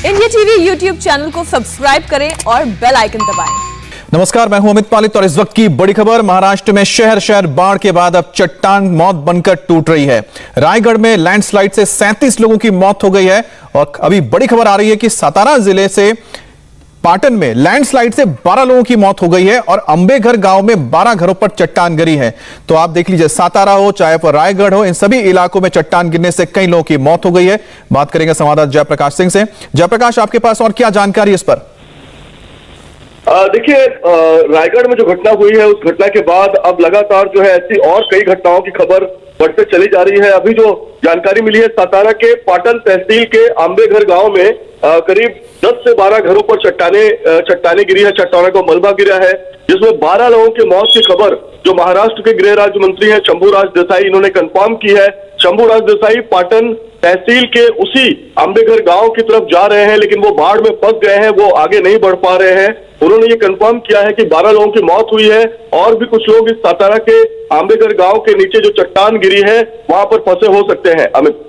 India TV YouTube channel को subscribe करें और बेल आइकन दबाएं। नमस्कार, मैं हूं अमित पालित और इस वक्त की बड़ी खबर। महाराष्ट्र में शहर शहर बाढ़ के बाद अब चट्टान मौत बनकर टूट रही है। रायगढ़ में लैंडस्लाइड से 37 लोगों की मौत हो गई है और अभी बड़ी खबर आ रही है कि सातारा जिले से पाटन में लैंडस्लाइड से 12 लोगों की मौत हो गई है और अंबेघर गांव में 12 घरों पर चट्टान गिरी है। तो आप देख लीजिए, सातारा हो चाहे पर रायगढ़ हो, इन सभी इलाकों में चट्टान गिरने से कई लोगों की मौत हो गई है। बात करेंगे संवाददाता जयप्रकाश सिंह से। जयप्रकाश, आपके पास और क्या जानकारी इस पर? देखिए, रायगढ़ में जो घटना हुई है उस घटना के बाद अब लगातार जो है ऐसी और कई घटनाओं की खबर बढ़ते चली जा रही है। अभी जो जानकारी मिली है, सातारा के पाटन तहसील के अंबेघर गांव में करीब 10 से 12 घरों पर चट्टाने गिरी है, चट्टानों को मलबा गिरा है, जिसमें 12 लोगों की मौत की खबर जो महाराष्ट्र के गृह राज्य मंत्री हैं शंभूराज देसाई, इन्होंने कंफर्म की है। शंभूराज देसाई पाटन तहसील के उसी अंबेघर गांव की तरफ जा रहे हैं, लेकिन वो बाढ़ में फंस गए हैं, वो आगे नहीं बढ़ पा रहे हैं। उन्होंने ये कंफर्म किया है कि 12 लोगों की मौत हुई है और भी कुछ लोग इस सातारा के अंबेघर गांव के नीचे जो चट्टान गिरी है वहां पर फंसे हो सकते हैं। अमित,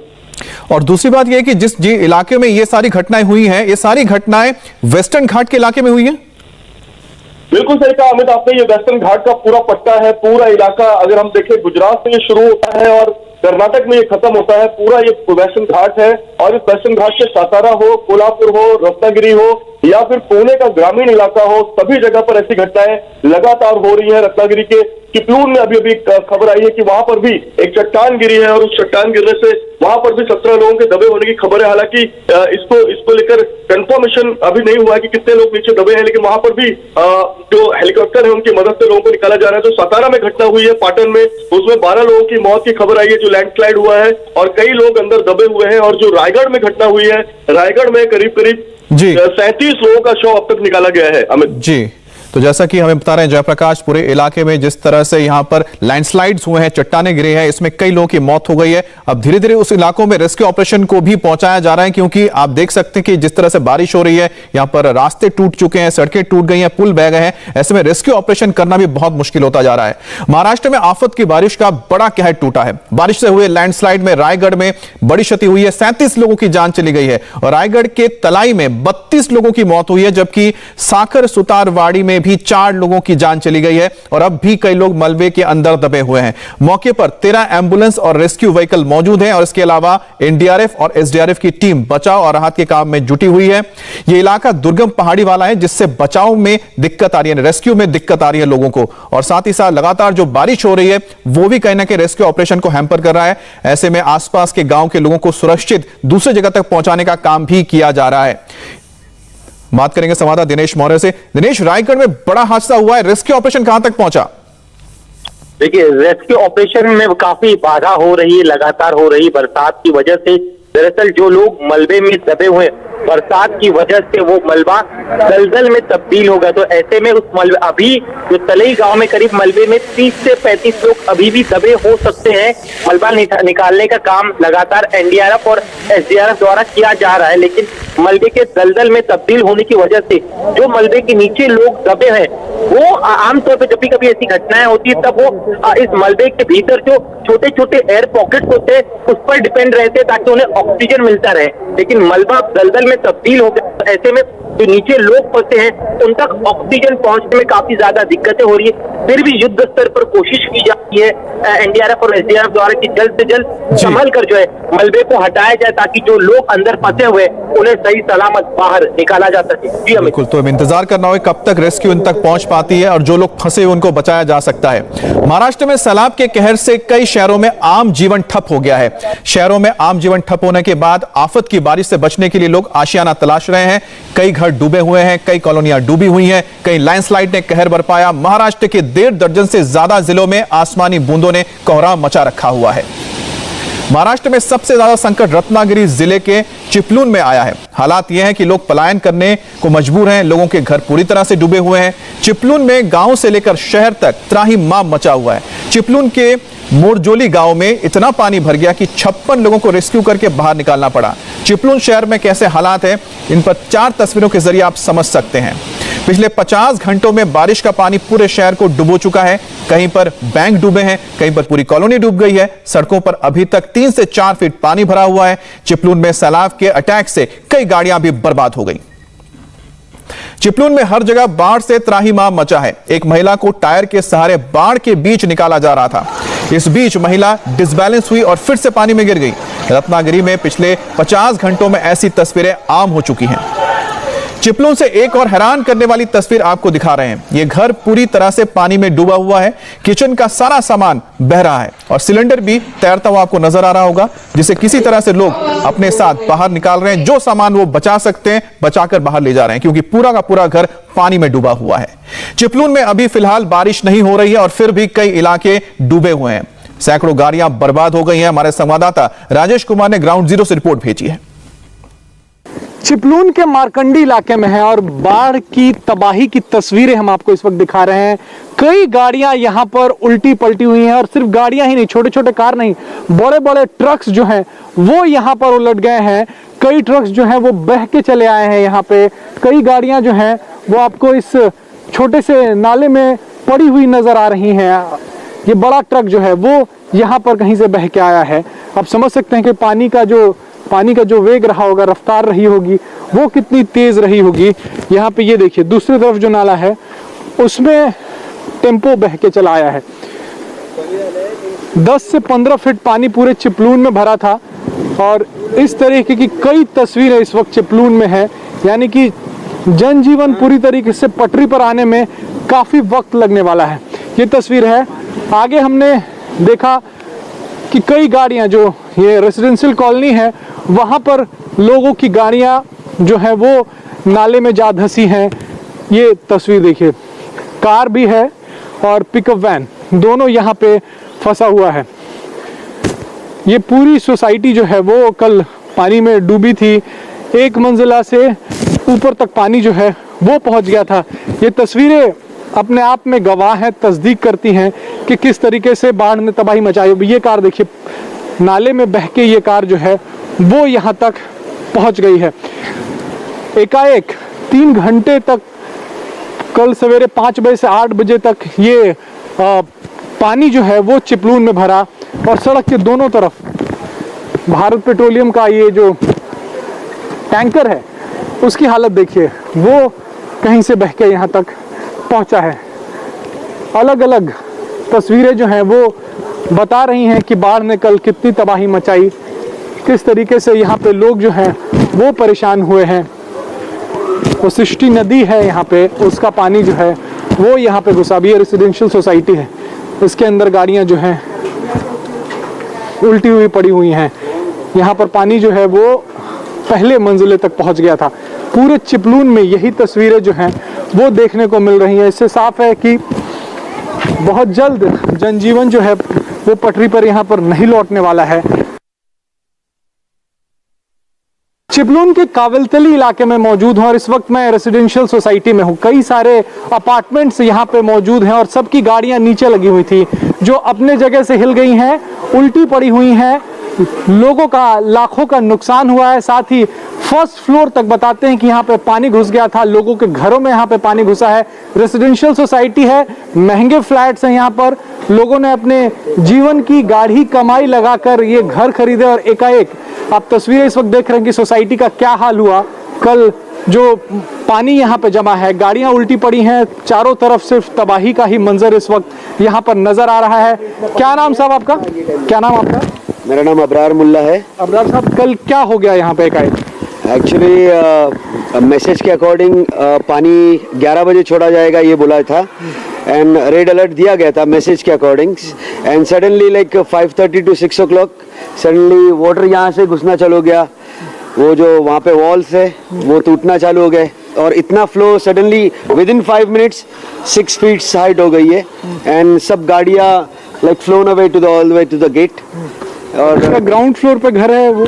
और दूसरी बात यह है कि जिस इलाके में ये सारी घटनाएं हुई हैं, ये सारी घटनाएं वेस्टर्न घाट के इलाके में हुई हैं। बिल्कुल सही कहा अमित आपने, ये वेस्टर्न घाट का पूरा पट्टा है, पूरा इलाका। अगर हम देखें, गुजरात से ये शुरू होता है और कर्नाटक में ये खत्म होता है, पूरा ये वेस्टर्न घाट है। और इस वेस्टर्न घाट से सातारा हो, कोल्हापुर हो, रत्नागिरी हो या फिर पुणे का ग्रामीण इलाका हो, सभी जगह पर ऐसी घटनाएं लगातार हो रही है। रत्नागिरी के चिपलून में अभी खबर आई है कि वहां पर भी एक चट्टान गिरी है और उस चट्टान गिरने से वहां पर भी 17 लोगों के दबे होने की खबर है। हालांकि इसको लेकर कंफर्मेशन अभी नहीं हुआ है कि कितने लोग नीचे दबे हैं, लेकिन वहां पर भी जो हेलीकॉप्टर है उनकी मदद से लोगों को निकाला जा रहा है। तो सातारा में घटना हुई है पाटन में, उसमें 12 लोगों की मौत की खबर आई है जो लैंडस्लाइड हुआ है और कई लोग अंदर दबे हुए हैं। और जो रायगढ़ में घटना हुई है, रायगढ़ में करीब 37 लोगों का शव अब तक निकाला गया है। अमित जी, तो जैसा कि हमें बता रहे हैं जयप्रकाश, पूरे इलाके में जिस तरह से यहां पर लैंडस्लाइड्स हुए हैं, चट्टाने गिरे हैं, इसमें कई लोगों की मौत हो गई है। अब धीरे धीरे उस इलाकों में रेस्क्यू ऑपरेशन को भी पहुंचाया जा रहा है, क्योंकि आप देख सकते हैं कि जिस तरह से बारिश हो रही है, यहां पर रास्ते टूट चुके हैं, सड़कें टूट गई हैं, पुल बह गए हैं। ऐसे में रेस्क्यू ऑपरेशन करना भी बहुत मुश्किल होता जा रहा है। महाराष्ट्र में आफत की बारिश का बड़ा कहर टूटा है। बारिश से हुए लैंडस्लाइड में रायगढ़ में बड़ी क्षति हुई है, 37 लोगों की जान चली गई है और रायगढ़ के तलाई में 32 लोगों की मौत हुई है, जबकि साकर सुतारवाड़ी में भी 4 लोगों की जान चली गई है और अब भी कई लोग मलबे के अंदर दबे हुए हैं। मौके पर 13 एम्बुलेंस और रेस्क्यू व्हीकल मौजूद हैं और इसके अलावा एनडीआरएफ और एसडीआरएफ की टीम बचाव और राहत के काम में जुटी हुई है। यह इलाका दुर्गम पहाड़ी वाला है, जिससे बचाव में दिक्कत आ रही है, रेस्क्यू में दिक्कत आ रही है लोगों को। और साथ ही साथ लगातार जो बारिश हो रही है वो भी कहीं ना कहीं रेस्क्यू ऑपरेशन को हैम्पर कर रहा है। ऐसे में आसपास के गांव के लोगों को सुरक्षित दूसरी जगह तक पहुंचाने का काम भी किया जा रहा है। बात करेंगे संवाददाता दिनेश मौर्य से। दिनेश, रायगढ़ में बड़ा हादसा हुआ है, रेस्क्यू ऑपरेशन कहां तक पहुंचा? देखिए, रेस्क्यू ऑपरेशन में काफी बाधा हो रही है, लगातार हो रही बरसात की वजह से। दरअसल जो लोग मलबे में दबे हुए, बरसात की वजह से वो मलबा दलदल में तब्दील हो गया। तो ऐसे में उस मलबे, अभी जो तलई गांव में करीब मलबे में 30 से 35 लोग अभी भी दबे हो सकते हैं। मलबा निकालने का काम लगातार एनडीआरएफ और एसडीआरएफ द्वारा किया जा रहा है, लेकिन मलबे के दलदल में तब्दील होने की वजह से जो मलबे के नीचे लोग दबे हैं, वो आमतौर पर जब कभी ऐसी घटनाएं होती है तब वो इस मलबे के भीतर जो छोटे छोटे एयर पॉकेट्स होते हैं उस पर डिपेंड रहते हैं ताकि उन्हें ऑक्सीजन मिलता रहे। लेकिन मलबा दलदल में तब्दील हो गया, ऐसे में जो नीचे लोग फंसे हैं उन तक ऑक्सीजन पहुंचने में काफी ज्यादा दिक्कतें हो रही है। फिर भी युद्ध स्तर पर कोशिश की जाती है एनडीआरएफ और एसडीआरएफ द्वारा कि जल्द से जल्द संभल कर जो है मलबे को हटाया जाए, ताकि जो लोग अंदर फंसे हुए उन्हें सही सलामत बाहर निकाला जा सके। जी बिल्कुल, तो इंतजार करना होगा कब तक रेस्क्यू इन तक पहुंच पाती है और जो लोग फंसे हुए उनको बचाया जा सकता है। महाराष्ट्र में सैलाब के कहर से कई शहरों में आम जीवन ठप हो गया है। शहरों में आम जीवन ठप होने के बाद आफत की बारिश से बचने के लिए लोग आशियाना तलाश रहे हैं। कई घर डूबे हुए हैं, कई कॉलोनियां डूबी हुई हैं, कई लैंडस्लाइड ने कहर बरपाया। महाराष्ट्र के 1.5 दर्जन से ज्यादा जिलों में आसमानी बूंदों ने कोहराम मचा रखा हुआ है। महाराष्ट्र में सबसे ज्यादा संकट रत्नागिरी जिले के चिपलून में आया है। हालात यह है कि लोग पलायन करने को मजबूर हैं, लोगों के घर पूरी तरह से डूबे हुए हैं। चिपलून में गांव से लेकर शहर तक त्राहिमाम मचा हुआ है। चिपलून के मोरजोली गांव में इतना पानी भर गया कि 56 लोगों को रेस्क्यू करके बाहर निकालना पड़ा। चिपलून शहर में कैसे हालात हैं, इन पर 4 तस्वीरों के जरिए आप समझ सकते हैं। पिछले 50 घंटों में बारिश का पानी पूरे शहर को डुबो चुका है। कहीं पर बैंक डूबे हैं, कहीं पर पूरी कॉलोनी डूब गई है। सड़कों पर अभी तक 3 से 4 फीट पानी भरा हुआ है। चिपलून में सैलाब के अटैक से कई गाड़ियां भी बर्बाद हो गई। चिपलून में हर जगह बाढ़ से त्राहिमाम मचा है। एक महिला को टायर के सहारे बाढ़ के बीच निकाला जा रहा था। इस बीच महिला डिसबैलेंस हुई और फिर से पानी में गिर गई। रत्नागिरी में पिछले 50 घंटों में ऐसी तस्वीरें आम हो चुकी हैं। चिपलून से एक और हैरान करने वाली तस्वीर आपको दिखा रहे हैं। यह घर पूरी तरह से पानी में डूबा हुआ है। किचन का सारा सामान बह रहा है और सिलेंडर भी तैरता हुआ आपको नजर आ रहा होगा, जिसे किसी तरह से लोग अपने साथ बाहर निकाल रहे हैं। जो सामान वो बचा सकते हैं बचाकर बाहर ले जा रहे हैं, क्योंकि पूरा का पूरा घर पानी में डूबा हुआ है। चिपलून में अभी फिलहाल बारिश नहीं हो रही है और फिर भी कई इलाके डूबे हुए हैं। सैकड़ों गाड़ियां बर्बाद हो गई हैं। हमारे संवाददाता राजेश कुमार ने ग्राउंड जीरो से रिपोर्ट भेजी है। चिपलून के मारकंडी इलाके में है और बाढ़ की तबाही की तस्वीरें हम आपको इस वक्त दिखा रहे हैं। कई गाड़ियां यहां पर उल्टी पलटी हुई हैं और सिर्फ गाड़ियां ही नहीं, छोटे छोटे कार नहीं, बड़े बड़े ट्रक्स जो हैं वो यहां पर उलट गए हैं। कई ट्रक्स जो हैं वो बह के चले आए हैं यहाँ पे। कई गाड़ियां जो हैं वो आपको इस छोटे से नाले में पड़ी हुई नजर आ रही हैं। ये बड़ा ट्रक जो है वो यहाँ पर कहीं से बह के आया है। आप समझ सकते हैं कि पानी का जो वेग रहा होगा, रफ्तार रही होगी, वो कितनी तेज रही होगी। यहाँ पे ये देखिए दूसरी तरफ जो नाला है उसमें टेम्पो बह के चला आया है। 10 से 15 फीट पानी पूरे चिपलून में भरा था और इस तरीके की कई तस्वीरें इस वक्त चिपलून में है। यानी कि जनजीवन पूरी तरीके से पटरी पर आने में काफी वक्त लगने वाला है। ये तस्वीर है। आगे हमने देखा कि कई गाड़ियां, जो ये रेजिडेंशियल कॉलोनी है वहां पर लोगों की गाड़ियां जो है वो नाले में जा धंसी हैं। ये तस्वीर देखिए, कार भी है और पिकअप वैन दोनों यहाँ पे फंसा हुआ है। ये पूरी सोसाइटी जो है वो कल पानी में डूबी थी। एक मंजिला से ऊपर तक पानी जो है वो पहुंच गया था। ये तस्वीरें अपने आप में गवाह हैं, तस्दीक करती हैं कि किस तरीके से बाढ़ ने तबाही मचाई। ये कार देखिए, नाले में बह के ये कार जो है वो यहाँ तक पहुँच गई है। एकाएक 3 घंटे तक, कल सवेरे 5 बजे से 8 बजे तक ये पानी जो है वो चिपलून में भरा और सड़क के दोनों तरफ भारत पेट्रोलियम का ये जो टैंकर है उसकी हालत देखिए, वो कहीं से बह के यहाँ तक पहुंचा है। अलग अलग तस्वीरें जो हैं वो बता रही हैं कि बाढ़ ने कल कितनी तबाही मचाई, किस तरीके से यहाँ पे लोग जो हैं वो परेशान हुए हैं। वो सृष्टि नदी है यहाँ पे, उसका पानी जो है वो यहाँ पे घुसा भी है। रेजिडेंशियल सोसाइटी है, इसके अंदर गाड़ियाँ जो हैं उल्टी हुई पड़ी हुई हैं। यहाँ पर पानी जो है वो पहले मंजिले तक पहुँच गया था। पूरे चिपलून में यही तस्वीरें जो हैं वो देखने को मिल रही हैं। इससे साफ है कि बहुत जल्द जनजीवन जो है वो पटरी पर यहाँ पर नहीं लौटने वाला है। चिपलून के कावलतली इलाके में मौजूद हूँ और इस वक्त मैं रेजिडेंशियल सोसाइटी में हूँ। कई सारे अपार्टमेंट्स यहाँ पे मौजूद हैं और सबकी गाड़ियाँ नीचे लगी हुई थी, जो अपने जगह से हिल गई हैं, उल्टी पड़ी हुई हैं। लोगों का लाखों का नुकसान हुआ है। साथ ही फर्स्ट फ्लोर तक बताते हैं कि यहाँ पे पानी घुस गया था, लोगों के घरों में यहाँ पे पानी घुसा है। रेजिडेंशियल सोसाइटी है, महंगे फ्लैट्स हैं यहाँ पर। लोगों ने अपने जीवन की गाढ़ी कमाई लगाकर ये घर खरीदे और एकाएक आप तस्वीरें इस वक्त देख रहे हैं कि सोसाइटी का क्या हाल हुआ। कल जो पानी यहाँ पे जमा है, गाड़ियाँ उल्टी पड़ी हैं, चारों तरफ सिर्फ तबाही का ही मंजर इस वक्त यहाँ पर नजर आ रहा है। क्या नाम साहब आपका? क्या नाम आपका? मेरा नाम अबरार मुल्ला है। अबरार साहब, कल क्या हो गया यहाँ पे एकाएक? एक्चुअली मैसेज के अकॉर्डिंग पानी 11 बजे छोड़ा जाएगा ये बोला था एंड रेड अलर्ट दिया गया था मैसेज के according. And suddenly like 5:30 to 6 o'clock suddenly water यहाँ से घुसना चालू हो गया। वो जो वहाँ पे वॉल्स है वो टूटना चालू हो गए और इतना flow suddenly within 5 minutes 6 feet height हो गई है एंड सब गाड़ियाँ like flown away to the all the way to the gate. और ग्राउंड फ्लोर पे घर है, वो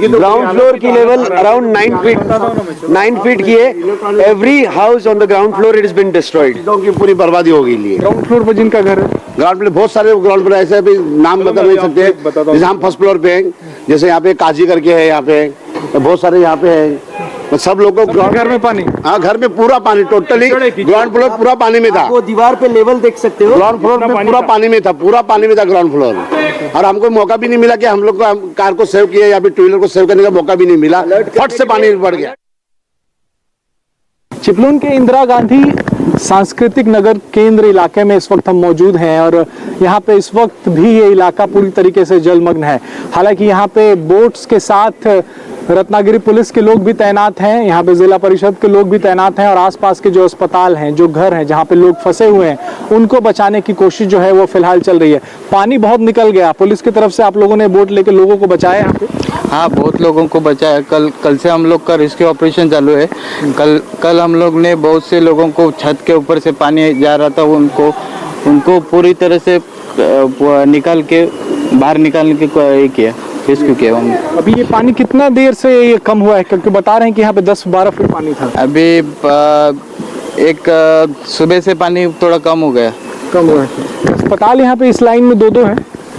ग्राउंड फ्लोर की लेवल अराउंड 9 फीट की है। Every house on the ground floor it is been destroyed. की पूरी बर्बादी हो गई। ग्राउंड फ्लोर पे जिनका घर है, ग्राउंड फ्लोर बहुत सारे ग्राउंड फ्लोर ऐसे भी नाम बता नहीं सकते। जैसे हम फर्स्ट फ्लोर पे हैं, जैसे यहाँ पे काजी करके है, यहाँ पे बहुत सारे यहाँ पे है। तो सब लोगों को घर में पानी? हाँ, घर में पूरा पानी, टोटली ग्राउंड फ्लोर पूरा पानी में था। वो दीवार पे लेवल देख सकते हो, ग्राउंड फ्लोर में पूरा पानी में था, पूरा पानी में था ग्राउंड फ्लोर। और हमको मौका भी नहीं मिला कि हम लोग को कार को सेव किया या फिर टू व्हीलर को सेव करने का मौका भी नहीं मिला, फट से पानी बढ़ गया। चिपलून के इंदिरा गांधी सांस्कृतिक नगर केंद्र इलाके में इस वक्त हम मौजूद हैं और यहाँ पे इस वक्त भी ये इलाका पूरी तरीके से जलमग्न है। हालांकि यहाँ पे बोट्स के साथ रत्नागिरी पुलिस के लोग भी तैनात हैं, यहाँ पे जिला परिषद के लोग भी तैनात हैं और आसपास के जो अस्पताल हैं, जो घर हैं जहाँ पे लोग फंसे हुए हैं, उनको बचाने की कोशिश जो है वो फिलहाल चल रही है। पानी बहुत निकल गया, पुलिस की तरफ से आप लोगों ने बोट लेके लोगों को बचाया यहाँ पे? हाँ, बहुत लोगों को बचाया। कल से हम लोग का रेस्क्यू ऑपरेशन चालू है। कल हम लोग ने बहुत से लोगों को छत के ऊपर से पानी जा रहा था, उनको पूरी तरह से निकाल के बाहर निकालने की किया, रेस्क्यू किया हमने। अभी ये पानी कितना देर से ये कम हुआ है, क्योंकि बता रहे हैं कि यहाँ पे 10-12 फीट पानी था? अभी एक सुबह से पानी थोड़ा कम हो गया। कम हुआ है। अस्पताल यहाँ पे इस लाइन में दो है?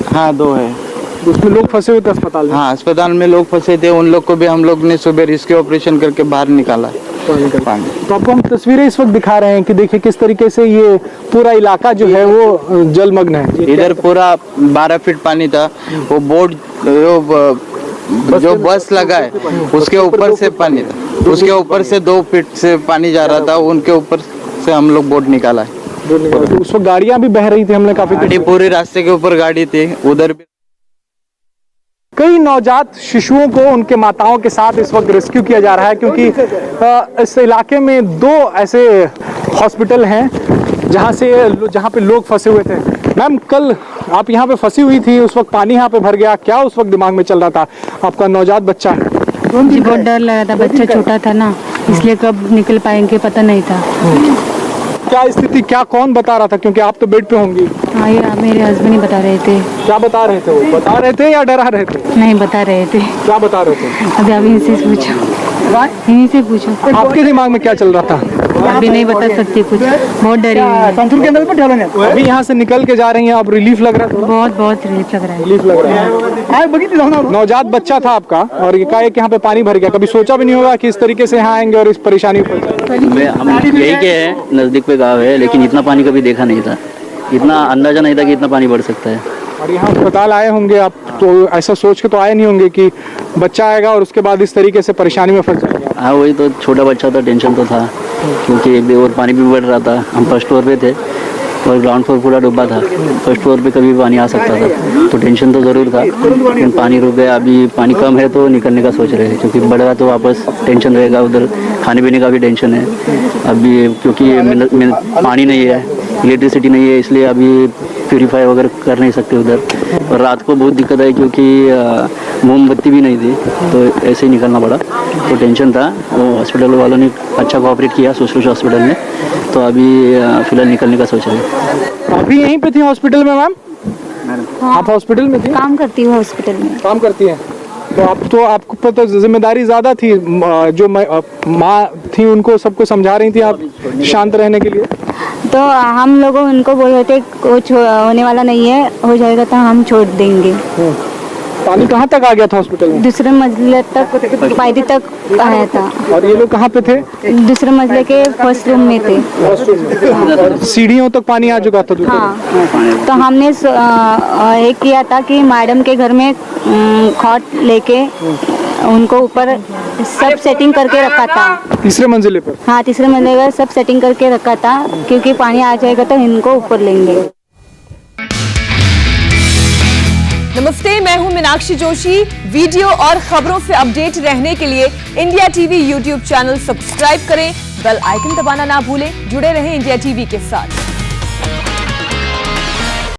हाँ, 2 है। उसमें लोग फंसे हुए थे अस्पताल में? हाँ, अस्पताल में लोग फंसे थे, उन लोग को भी हम लोग ने सुबह रेस्क्यू ऑपरेशन करके बाहर निकाला पानी। तो आपको हम तस्वीरें इस वक्त दिखा रहे हैं कि देखिए किस तरीके से ये पूरा इलाका जो है वो जलमग्न है। इधर पूरा 12 फीट पानी था। वो बोट जो बस लगा है उसके ऊपर से पानी था, उसके ऊपर से 2 फीट से पानी जा रहा था, उनके ऊपर से हम लोग बोट निकाला है। तो उस वक्त गाड़ियां भी बह रही थी, हमने काफी गाड़ी पूरे रास्ते के ऊपर गाड़ी थी, उधर भी। कई नवजात शिशुओं को उनके माताओं के साथ इस वक्त रेस्क्यू किया जा रहा है, क्योंकि इस इलाके में 2 ऐसे हॉस्पिटल हैं जहां पे लोग फंसे हुए थे। मैम, कल आप यहाँ पे फंसी हुई थी, उस वक्त पानी यहाँ पे भर गया, क्या उस वक्त दिमाग में चल रहा था? आपका नवजात बच्चा है? जी, बहुत डर लगा था, बच्चा छोटा था ना, इसलिए कब निकल पाएंगे पता नहीं था। क्या स्थिति, क्या कौन बता रहा था, क्योंकि आप तो बेड पे होंगी? हाँ, ये मेरे हस्बैंड ही बता रहे थे। क्या बता रहे थे वो? बता रहे थे या डरा रहे थे? नहीं, बता रहे थे। क्या बता रहे थे? अभी इनसे पूछो, इन्हीं से पूछो। आपके दिमाग में क्या चल रहा था? अभी नहीं बता सकती कुछ, बहुत डरी हुई। अभी यहाँ से निकल के जा रही हैं, अब रिलीफ लग रहा है? बहुत रिलीफ लग रहा है। रिलीफ लग रहा है। नवजात बच्चा था आपका और एकाएक यहाँ पे पानी भर गया, कभी सोचा भी नहीं होगा कि इस तरीके से यहाँ आएंगे और इस परेशानी में? हम यही के हैं, नजदीक पे गाँव है, लेकिन इतना पानी कभी देखा नहीं था, इतना अंदाजा नहीं था कि इतना पानी बढ़ सकता है। और यहाँ अस्पताल आए होंगे आप, तो ऐसा सोच के तो आए नहीं होंगे कि बच्चा आएगा और उसके बाद इस तरीके से परेशानी में फंस जाएगा? हाँ, वही तो, छोटा बच्चा था, टेंशन तो था, क्योंकि एक और पानी भी बढ़ रहा था। हम फर्स्ट फ्लोर पे थे और ग्राउंड फ्लोर पूरा डूबा था, फर्स्ट फ्लोर पे कभी पानी आ सकता था, तो टेंशन तो ज़रूर था। लेकिन पानी रुक गया, अभी पानी कम है तो निकलने का सोच रहे हैं, क्योंकि बढ़ रहा तो वापस टेंशन रहेगा, उधर खाने पीने का भी टेंशन है अभी, क्योंकि पानी नहीं है, इलेक्ट्रिसिटी नहीं है, इसलिए अभी प्यूरीफाई वगैरह कर नहीं सकते उधर। और रात को बहुत दिक्कत है, क्योंकि मोमबत्ती भी नहीं थी, तो ऐसे ही निकलना पड़ा, तो टेंशन था। वो हॉस्पिटल वालों ने अच्छा कोऑपरेट किया, सुश्रुत हॉस्पिटल ने, तो अभी फिलहाल निकलने का सोच रहे हैं। अभी यहीं पे थी हॉस्पिटल में मैम? हाँ, आप हॉस्पिटल में थी? काम करती हूँ हॉस्पिटल में। काम करती हैं, तो आपको पता जिम्मेदारी ज्यादा थी, जो माँ थी उनको सबको समझा रही थी आप शांत रहने के लिए? तो हम लोग उनको बोल रहे थे कुछ होने वाला नहीं है, हो जाएगा तो हम छोड़ देंगे। पानी कहाँ तक आ गया था हॉस्पिटल में? दूसरे मंजिले तक, पायदी तक आया था। और ये लोग कहाँ पे थे? दूसरे मंजिले के फर्स्ट रूम में थे। सीढ़ियों तक पानी आ चुका था? हाँ, तो हमने एक किया था कि मैडम के घर में खॉट लेके उनको ऊपर सब सेटिंग करके रखा था। तीसरे मंजिले पर? हाँ, तीसरे मंजिले पर सब सेटिंग करके रखा था, क्योंकि पानी आ जाएगा तो इनको ऊपर लेंगे। नमस्ते, मैं हूं मीनाक्षी जोशी। वीडियो और खबरों से अपडेट रहने के लिए India TV YouTube channel subscribe करें, बेल आइकन दबाना ना भूलें। जुड़े रहें इंडिया टीवी के साथ।